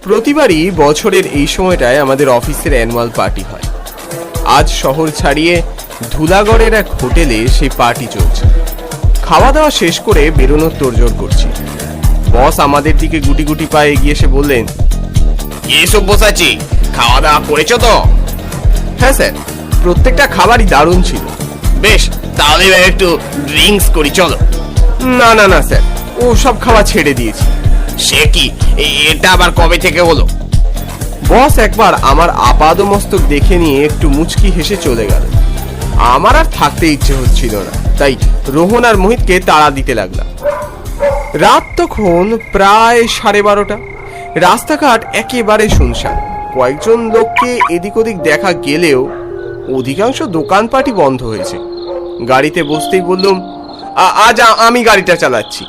প্রতিবারই বছরের এই সময়টায় আমাদের অফিসের অ্যানুয়াল পার্টি হয়। আজ শহর ছাড়িয়ে ধুলাগড়ের এক হোটেলে সেই পার্টি চলছে। খাওয়া দাওয়া শেষ করে বেরোনোর তোড়জোড় করছি। বস আমাদের দিকে গুটি গুটি পায়ে এগিয়ে এসে বললেন, এসব বসাচ্ছি, খাওয়া দাওয়া করেছো তো? হ্যাঁ স্যার, প্রত্যেকটা খাবারই দারুণ ছিল। বেশ, তাহলে এবার একটু ড্রিঙ্কস করি, চলো। না না না স্যার, ও সব খাওয়া ছেড়ে দিয়েছি। সে কি, এটা আবার কবে থেকে হলো? বস একবার আমার আপাদমস্তক দেখে নিয়ে একটু মুচকি হেসে চলে গেল। আমার আর থাকতে ইচ্ছে হচ্ছিল না, তাই রোহন আর মোহিতকে তাড়া দিতে লাগলাম। রাত তখন প্রায় 12:30। রাস্তাঘাট একেবারে শুনশান। কয়েকজন লোককে এদিক ওদিক দেখা গেলেও অধিকাংশ দোকানপাটই বন্ধ হয়েছে। গাড়িতে বসতেই বললাম, আজ আমি গাড়িটা চালাচ্ছি।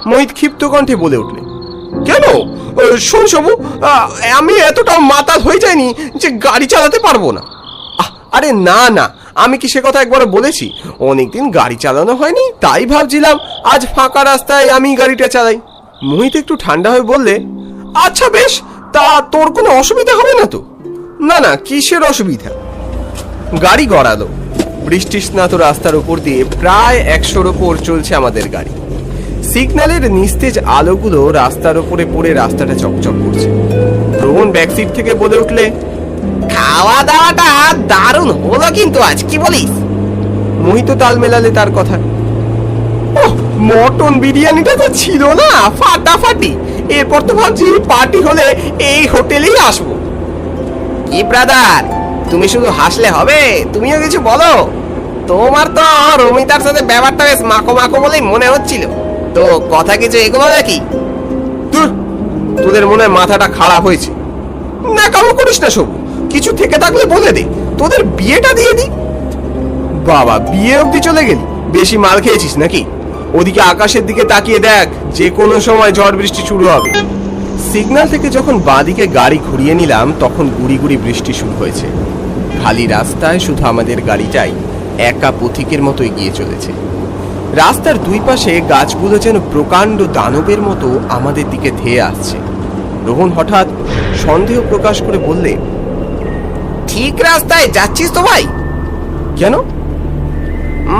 মোহিত ক্ষিপ্ত কণ্ঠে বলে উঠলেন, কেন? শোন সবু, আমি এতটাও মাতাল হয়ে যায়নি যে গাড়ি চালাতে পারবো না। আরে না না, আমি কি সে কথা একবার বলেছি? অনেকদিন গাড়ি চালানো হয়নি, তাই ভাবছিলাম আজ ফাঁকা রাস্তায় আমি গাড়িটা চালাই। মোহিত একটু ঠান্ডা হয়ে বললে, আচ্ছা বেশ, তা তোর কোনো অসুবিধা হবে না তো? না না, কিসের অসুবিধা? গাড়ি গড়ালো। বৃষ্টি স্নাত রাস্তার উপর দিয়ে প্রায় 100-র ওপর চলছে আমাদের গাড়ি। সিগন্যালের নিস্তেজ আলোগুলো রাস্তার উপরে পড়ে রাস্তাটা চকচক করছে। রোহন ব্যাকসিট থেকে বলে উঠলে, খাওয়া দাওয়াটা দারুণ হলো কিন্তু আজ, কি বলিস? মোহিত তাল মেলালে তার কথা। ওহ, মটন বিরিয়ানিটা তো ছিল না ফাটাফাটি। এরপর তো ভাবছি পার্টি হলে এই হোটেলেই আসবো। কি ব্রাদার, তুমি শুধু হাসলে হবে, তুমিও কিছু বলো। তোমার তো রমিতার সাথে ব্যাপারটা বেশ মাখো মাখো বলেই মনে হচ্ছিল। তো কথা কিছু এগুলো নাকি? তোদের মনে হয় মাথাটা খারাপ হয়েছে। না কামো করিস না সবু, কিছু থেকে থাকলে বলে দে, তোদের বিয়েটা দিয়ে দি। বাবা, বিয়ে অবধি চলে গেলি? বেশি মাল খেয়েছিস নাকি? ওদিকে আকাশের দিকে তাকিয়ে দেখ, যে কোনো সময় ঝড় বৃষ্টি শুরু হবে। সিগন্যাল থেকে যখন বাঁদিকে গাড়ি ঘুরিয়ে নিলাম, তখন গুড়ি গুড়ি বৃষ্টি শুরু হয়েছে। খালি রাস্তায় শুধু আমাদের গাড়িটাই একা পথিকের মতো এগিয়ে চলেছে। রাস্তার দুই পাশে গাছগুলো যেন প্রকাণ্ড দানবের মতো আমাদের দিকে ধেয়ে আসছে। রোহন হঠাৎ সন্দেহ প্রকাশ করে বললে, ঠিক রাস্তায় যাচ্ছিস তো ভাই? কেন?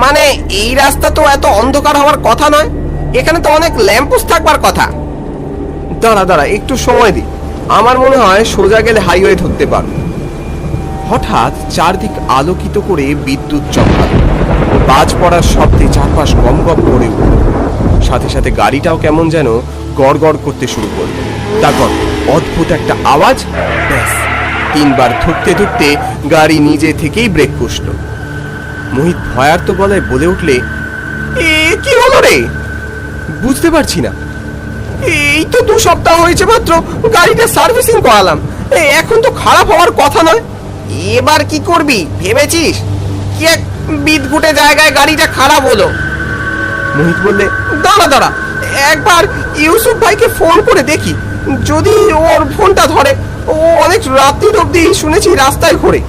মানে এই রাস্তা তো এত অন্ধকার হওয়ার কথা নয়, এখানে তো অনেক ল্যাম্পোস্ট থাকবার কথা। দাঁড়া দাঁড়া, একটু সময় দি। আমার মনে হয় সোজা গেলে হাইওয়ে ধরতে পারব। হঠাৎ চারদিক আলোকিত করে বিদ্যুৎ চমকাল। বাজ পড়ার শব্দে চারপাশ গম গম করে উঠল। সাথে সাথে গাড়িটাও কেমন যেন গড় গড় করতে শুরু করল। তারপর অদ্ভুত একটা আওয়াজ, ব্যাস 3বার ধুকতে ধুকতে গাড়ি নিজে থেকেই ব্রেক কষল। মোহিত ভয়ার্ত গলায় বলে উঠলে, এ কি হলো রে? বুঝতে পারছি না, এই তো 2 সপ্তাহ হয়েছে মাত্র গাড়িটা সার্ভিসিং করালাম, এখন তো খারাপ হওয়ার কথা নয়। এবার কি করবি ভেবেছিস? কি এক বিদঘুটে জায়গায় গাড়িটা খারাপ হলো। মোহিত বললে, দাঁড়া দাঁড়া, একবার ইউসুফ ভাইকে ফোন করে দেখি, যদি ওর ফোনটা ধরে। ও অনেক রাত্রি অব্দি শুনেছি রাস্তায় ঘোরে।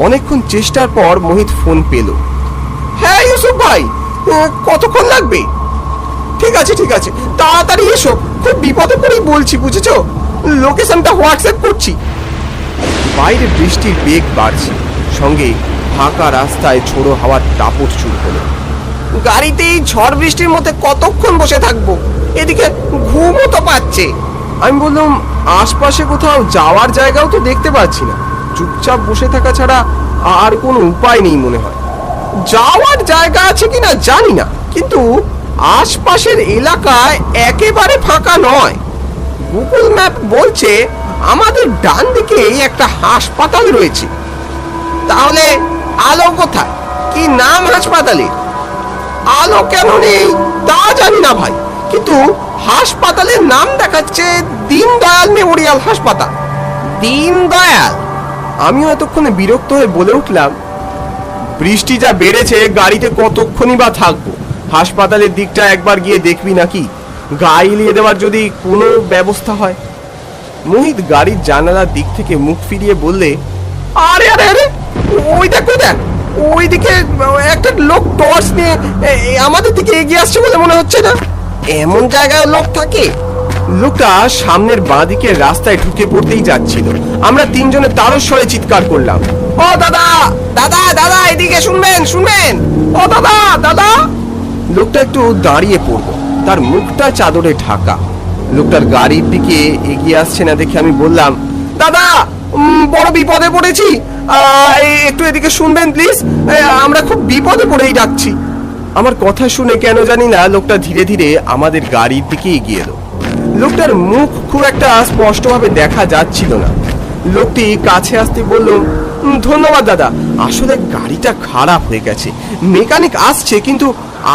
অনেকক্ষণ চেষ্টার পর মোহিত ফোন পেল। হ্যাঁ ইউসুফ ভাই, কতক্ষণ লাগবে? ঠিক আছে ঠিক আছে, তাড়াতাড়ি এসো, খুব বিপদে পড়েই বলছি, বুঝেছো? লোকেশনটা হোয়াটসঅ্যাপ করছি। বাইরে বৃষ্টির বেগ বাড়ছে, সঙ্গে ফাঁকা রাস্তায় ঝোড়ো হাওয়ার দাপট শুরু হলো। গাড়িতে এই ঝড় বৃষ্টির মধ্যে কতক্ষণ বসে থাকবো? এদিকে ঘুমও তো পাচ্ছে। আমি বললাম, আশপাশে কোথাও যাওয়ার জায়গাও তো দেখতে পাচ্ছি না। চুপচাপ বসে থাকা ছাড়া আর কোনো উপায় নেই মনে হয়। যাওয়ার জায়গা আছে কিনা জানি না, কিন্তু আশপাশের এলাকায় একেবারে ফাঁকা নয়। গুগল ম্যাপ বলছে আমাদের ডান দিকে একটা হাসপাতাল রয়েছে। তাহলে আলো কোথায়? কি নাম হাসপাতালের? আলো কেন নেই তা জানি না ভাই, কিন্তু হাসপাতালের নাম দেখাচ্ছে দীনদয়াল মেমোরিয়াল হাসপাতাল। দীনদয়াল? আমিও এতক্ষণে বিরক্ত হয়ে বলে উঠলাম, বৃষ্টি যা বেড়েছে, গাড়িতে কতক্ষণই বা থাকবো? হাসপাতালের দিকটা একবার গিয়ে দেখবি নাকি? গায়ে এলিয়ে দেওয়ার যদি কোনো ব্যবস্থা হয়। মোহিত গাড়ির জানালার দিক থেকে মুখ ফিরিয়ে বললে, আরে আরে আরে, ওই দেখ ওই দেখ, ওইদিকে একটা লোক টর্চ নিয়ে আমাদের দিকে এগিয়ে আসছে বলে মনে হচ্ছে না? এমন জায়গায় লোক থাকে? লোকটা সামনের বাঁদিকে রাস্তায় ঢুকে পড়তেই যাচ্ছিল। আমরা তিনজনে তারস্বরে চিৎকার করলাম, ও দাদা দাদা দাদা এদিকে শুনবেন শুনবেন, ও দাদা দাদা। লোকটা একটু দাঁড়িয়ে পড়লো, তার মুখটা চাদরে ঢাকা। লোকটার গাড়ির দিকে এগিয়ে আসছে না দেখে আমি বললাম, দাদা বড় বিপদে পড়েছি, একটু এদিকে শুনবেন প্লিজ, আমরা খুব বিপদে পড়েই ডাকছি। আমার কথা শুনে কেন জানি না লোকটা ধীরে ধীরে আমাদের গাড়ির দিকে এগিয়ে এলো। লোকটার মুখ খুব একটা স্পষ্টভাবে দেখা যাচ্ছিল না। লোকটি কাছে আসতে বলল, ধন্যবাদ দাদা, আসলে গাড়িটা খারাপ হয়ে গেছে, মেকানিক আসছে কিন্তু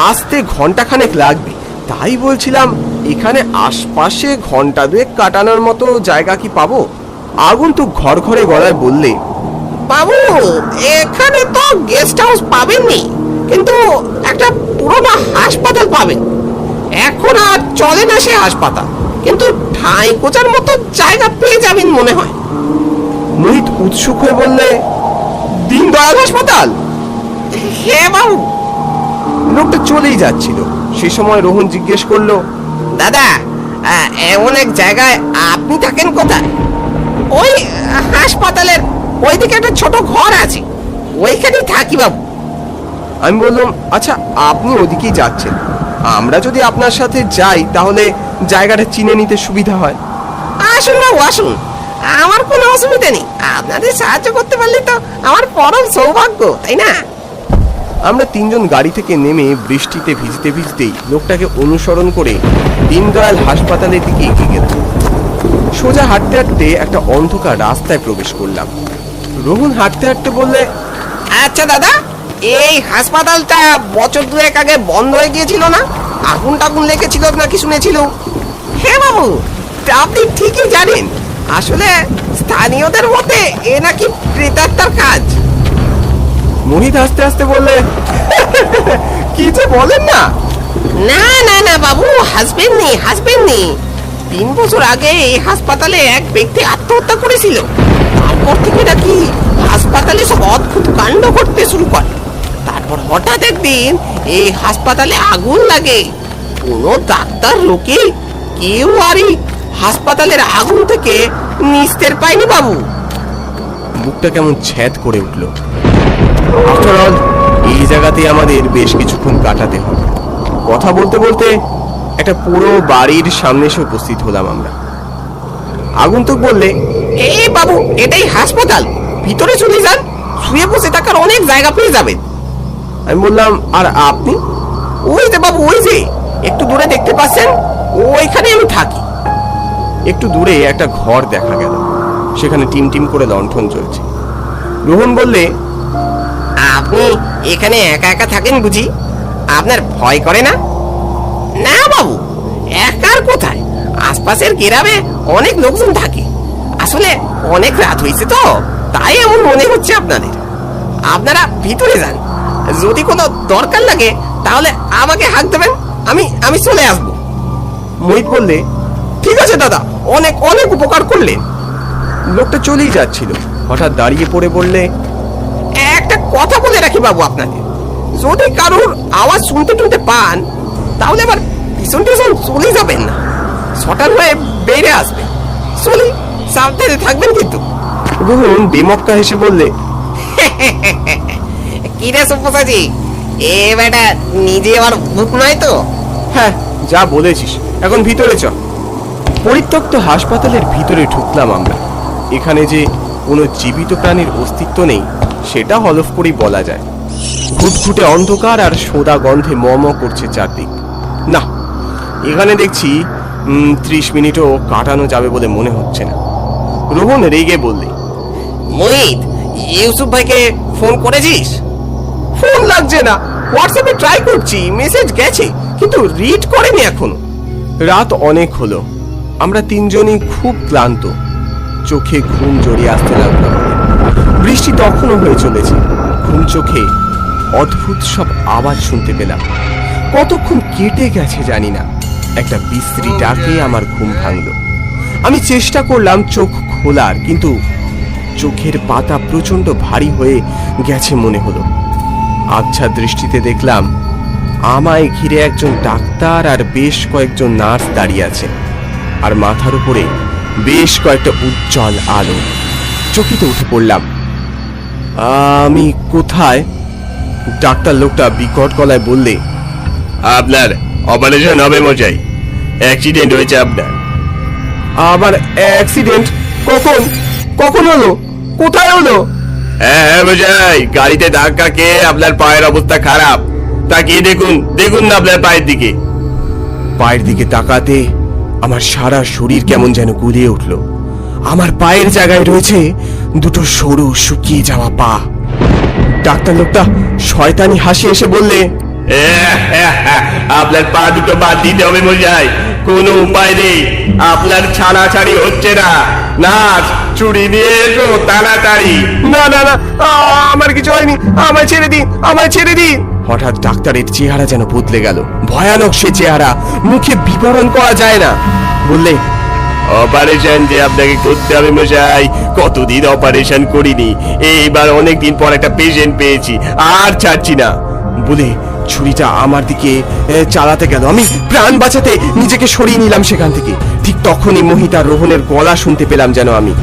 আসতে ঘন্টাখানেক লাগবে। তাই বলছিলাম এখানে আশপাশে ঘন্টা দুয়েক কাটানোর মতো জায়গা কি পাবো? আগন্তুক ঘর ঘরে গলায় বললে, বাবু এখানে তো গেস্ট হাউস পাবেননি, কিন্তু একটা পুরোনো হাসপাতাল পাবেন। এখন আর চলে না সে হাসপাতাল, কিন্তু ঠাঁই কোচার মতো জায়গা পেয়ে যাবেন মনে হয়। মোহিত উৎসুক হয়ে বললে, দীনদয়াল হাসপাতাল? হ্যাঁ বাবু। লোকটা চলেই যাচ্ছিল, সে সময় রোহন জিজ্ঞেস করলো, দাদা এমন এক জায়গায় আপনি থাকেন কোথায়? ওই হাসপাতালের ওইদিকে একটা ছোট ঘর আছে, ওইখানেই থাকি বাবু। আমি বললাম, আচ্ছা আপনি ওদিকেই যাচ্ছেন, আমরা যদি আপনার সাথে যাই তাহলে জায়গাটা চিনে নিতে সুবিধা হয়। আসুন বাবু আসুন, আমার কোনো অসুবিধা নেই, আপনাদের সাহায্য করতে পারলে তো আমার পরম সৌভাগ্য, তাই না? আমরা তিনজন গাড়ি থেকে নেমে বৃষ্টিতে ভিজতে ভিজতেই লোকটাকে অনুসরণ করে দীনদয়াল হাসপাতালের দিকে এগিয়ে গেলাম। সোজা হাঁটতে হাঁটতে একটা অন্ধকার রাস্তায় প্রবেশ করলাম। রোহন হাঁটতে হাঁটতে বললে, আচ্ছা দাদা, এই হাসপাতালটা বছর দুয়েক আগে বন্ধ হয়ে গিয়েছিল না? আগুন টাগুন লেগেছিল নাকি শুনেছিল? হ্যাঁ বাবু, তা আপনি ঠিকই জানেন। আসলে স্থানীয়দের মতে এ নাকি প্রেতাত্মার কাজ। মোহিত হাসতে হাসতে বললে, কি যে বলেন না। না না না বাবু, হাসবেন নি। 3 বছর আগে এই হাসপাতালে এক ব্যক্তি আত্মহত্যা করেছিল। তারপর থেকে নাকি হাসপাতালে সব অদ্ভুত কাণ্ড করতে শুরু করে। তারপর হঠাৎ একদিন এই হাসপাতালে আগুন লাগে। কোনো ডাক্তার লোকে কেউ আর এই হাসপাতালের আগুন থেকে নিস্তের পায়নি বাবু। বুকটা কেমন ছ্যাদ করে উঠল। আফটার অল এই জায়গাতেই আমাদের বেশ কিছুক্ষণ কাটাতে হবে। কথা বলতে বলতে একটা পুরো বাড়ির সামনে এসে উপস্থিত হলাম আমরা। আগন্তুক বললে, এই বাবু এটাই হাসপাতাল, ভিতরে চলে যান, শুয়ে বসে থাকার অনেক জায়গা পেয়ে যাবেন। আমি বললাম, আর আপনি? ওই যে বাবু, ওই যে একটু দূরে দেখতে পাচ্ছেন, ওইখানে আমি থাকি। একটু দূরে একটা ঘর দেখা গেল, সেখানে টিম টিম করে লণ্ঠন জ্বলছে। রোহন বললে, আপনি এখানে একা একা থাকেন বুঝি? আপনার ভয় করে না? না বাবু, একার কোথায়, আশপাশের গ্রামে অনেক লোকজন থাকে। আসলে অনেক রাত হয়েছে তো, তাই এমন মনে হচ্ছে আপনাদের। আপনারা ভিতরে যান, যদি কোনো দরকার লাগে তাহলে আমাকে হাঁক দেবেন, আমি চলে আসবো। মোহিত বললে, ঠিক আছে দাদা, অনেক অনেক উপকার করলেন। লোকটা চলেই যাচ্ছিল, হঠাৎ দাঁড়িয়ে পড়ে বললে, একটা কথা বলে রাখি বাবু আপনাদের, যদি কারোর আওয়াজ শুনতে টুনতে পান তাহলে আবার পিছন টিছন চলে যাবেন না, শটার হয়ে বেড়ে আসবেন। চলি, সাবধানে থাকবেন কিন্তু। রোহন বেমক্কা হেসে বললে, কি রে সুপসাজি, এ বেটা নিজে আবার ভূত নয় তো? হ্যাঁ যা বলেছিস, এখন ভিতরে চ। পরিত্যক্ত হাসপাতালের ভিতরে ঢুকলাম আমরা। এখানে যে কোনো জীবিত প্রাণীর অস্তিত্ব নেই সেটা হলফ করেই বলা যায়। ঘুটঘুটে অন্ধকার আর সোদা গন্ধে ম ম করছে চারদিক। না, এখানে দেখছি 30 মিনিটও কাটানো যাবে বলে মনে হচ্ছে না। রোহন রেগে বললে, মোহিত, ইউসুফ ভাইকে ফোন করেছিস? ফোন লাগছে না, হোয়াটসঅ্যাপে ট্রাই করছি, মেসেজ গেছে কিন্তু রিড করেনি এখনো। রাত অনেক হলো, আমরা তিনজনই খুব ক্লান্ত, চোখে ঘুম জড়িয়ে আসতে লাগলো। বৃষ্টি তখনও হয়ে চলেছে। ঘুম চোখে অদ্ভুত সব আওয়াজ শুনতে পেলাম। কতক্ষণ কেটে গেছে জানি না। একটা বিশ্রী ডাকে আমার ঘুম ভাঙলো। আমি চেষ্টা করলাম চোখ খোলার, কিন্তু চোখের পাতা প্রচন্ড ভারী হয়ে গেছে মনে হলো। আচ্ছা দৃষ্টিতে দেখলাম আমায় ঘিরে একজন ডাক্তার আর বেশ কয়েকজন নার্স দাঁড়িয়ে আছে। আর মাথার উপরে বেশ কয়েকটা উজ্জ্বল আলো। চকিতে উঠে পড়লাম। আমি কোথায়? ডাক্তার লোকটা বিকট গলায় বললে, আপনার অপারেশন হবে মশাই, অ্যাক্সিডেন্ট হয়েছে আপনার। আবার অ্যাক্সিডেন্ট? কখন কখন হলো? কোথায় হলো? হ্যাঁ মশাই, গাড়িতে ধাক্কা খেয়ে আপনার পায়ের অবস্থা খারাপ। তাকিয়ে দেখুন, দেখুন না আপনার পায়ের দিকে। পায়ের দিকে তাকাতে আমার সারা শরীর কেমন যেন গুলিয়ে উঠল। আমার পায়ের জায়গায় রয়েছে দুটো সরু শুকিয়ে যাওয়া পা। ডাক্তার লোকটা শয়তানি হাসি এসে বললে, আপনার পা দুটো বাদ দিতে হবে মশাই, কোনো উপায় নেই, আপনার ছাড়াছাড়ি হচ্ছে না। নার্স, চুড়ি নিয়ে এসো তাড়াতাড়ি। না না না, আমার কিছু হয়নি, আমায় ছেড়ে দিন, আমায় ছেড়ে দিন। হঠাৎ ডাক্তারের চেহারা যেন বদলে গেল। ভয়ানক সে চেহারা, মুখে বিবরণ করা যায় না। বললে, অপারেশন যে আপনাকে করতে হবে মশাই, কতদিন অপারেশন করিনি, এইবার অনেকদিন পর একটা পেশেন্ট পেয়েছি, আর ছাড়ছি না। বলে ছুরিটা আমার দিকে চালাতে গেল। আমি প্রাণ বাঁচাতে নিজেকে সরিয়ে নিলাম সেখান থেকে। ঠিক তখনই মোহিত আর রোহনের গলা শুনতে পেলাম যেন। আমি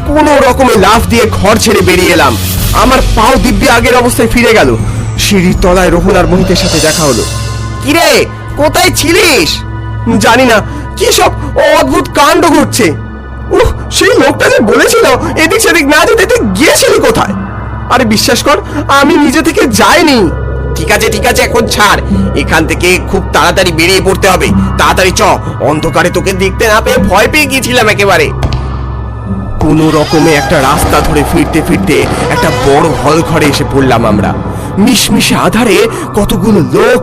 কোনো রকমে লাফ দিয়ে ঘর ছেড়ে বেরিয়ে এলাম। আমার পাও দিব্যি আগের অবস্থায় ফিরে গেল। সিঁড়ির তলায় রোহন আর মোহিতের সাথে দেখা হলো। কিরে, কোথায় ছিলিস? জানি না, কি সব অদ্ভুত কাণ্ড ঘটছে। উহ, সেই লোকটা যে বলেছিল এদিক সেদিক না যেতে, তুই গিয়েছিলি কোথায়? আরে বিশ্বাস কর, আমি নিজে থেকে যাইনি। ঠিক আছে ঠিক আছে, এখন ছাড়, এখান থেকে খুব তাড়াতাড়ি বেরিয়ে পড়তে হবে। তাড়াতাড়ি চ, অন্ধকারে তোকে দেখতে না পেয়ে ভয় পেয়ে গিয়েছিলাম একেবারে। কোনো রকমে একটা রাস্তা ধরে ফিরতে ফিরতে একটা বড় হল ঘরে এসে পড়লাম আমরা। মিশমিশে আধারে কতগুলো লোক